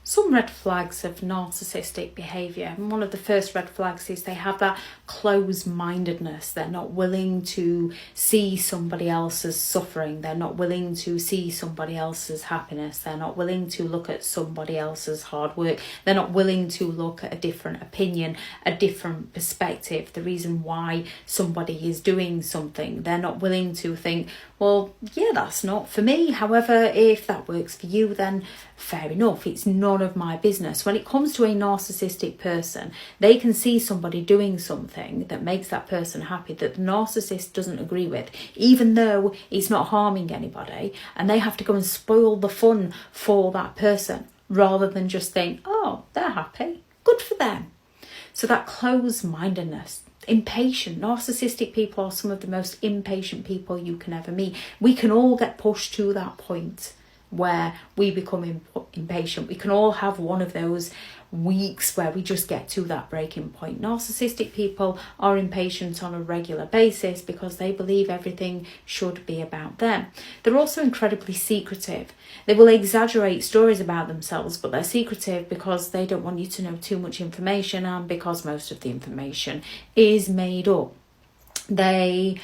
some red flags of narcissistic behaviour. And one of the first red flags is they have that close-mindedness. They're not willing to see somebody else's suffering. They're not willing to see somebody else's happiness. They're not willing to look at somebody else's hard work. They're not willing to look at a different opinion, a different perspective, the reason why somebody is doing something. They're not willing to think, well, yeah, that's not for me. However, if that works for you, then fair enough. It's none of my business. When it comes to a narcissistic person, they can see somebody doing something that makes that person happy that the narcissist doesn't agree with, even though it's not harming anybody, and they have to go and spoil the fun for that person rather than just think, oh, they're happy, good for them. So that close-mindedness. Impatient. Narcissistic people are some of the most impatient people you can ever meet. We can all get pushed to that point where we become impatient. We can all have one of those weeks where we just get to that breaking point. Narcissistic people are impatient on a regular basis because they believe everything should be about them. They're also incredibly secretive. They will exaggerate stories about themselves, but they're secretive because they don't want you to know too much information, and because most of the information is made up. They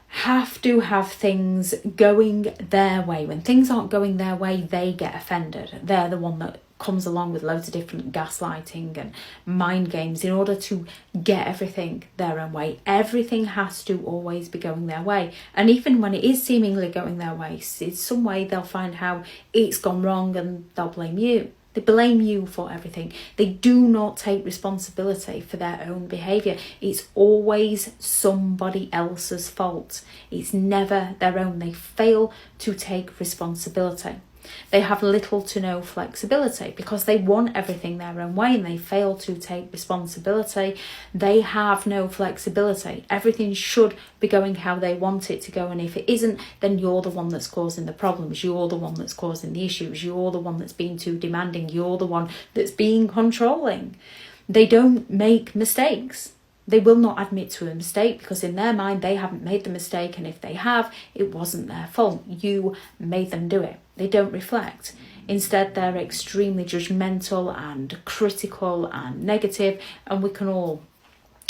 have to have things going their way. When things aren't going their way, they get offended. They're the one that comes along with loads of different gaslighting and mind games in order to get everything their own way. Everything has to always be going their way. And even when it is seemingly going their way, in some way they'll find how it's gone wrong and they'll blame you. They blame you for everything. They do not take responsibility for their own behaviour. It's always somebody else's fault. It's never their own. They fail to take responsibility. They have little to no flexibility because they want everything their own way and they fail to take responsibility. They have no flexibility. Everything should be going how they want it to go, and if it isn't, then you're the one that's causing the problems. You're the one that's causing the issues. You're the one that's being too demanding. You're the one that's being controlling. They don't make mistakes. They will not admit to a mistake because in their mind they haven't made the mistake, and if they have, it wasn't their fault. You made them do it. They don't reflect. Instead, they're extremely judgmental and critical and negative, and we can all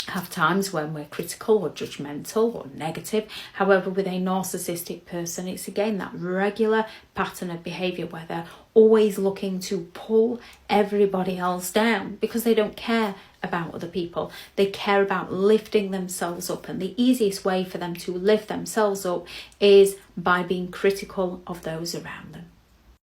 have times when we're critical or judgmental or negative. However, with a narcissistic person, it's again that regular pattern of behaviour where they're always looking to pull everybody else down because they don't care about other people. They care about lifting themselves up, and the easiest way for them to lift themselves up is by being critical of those around them.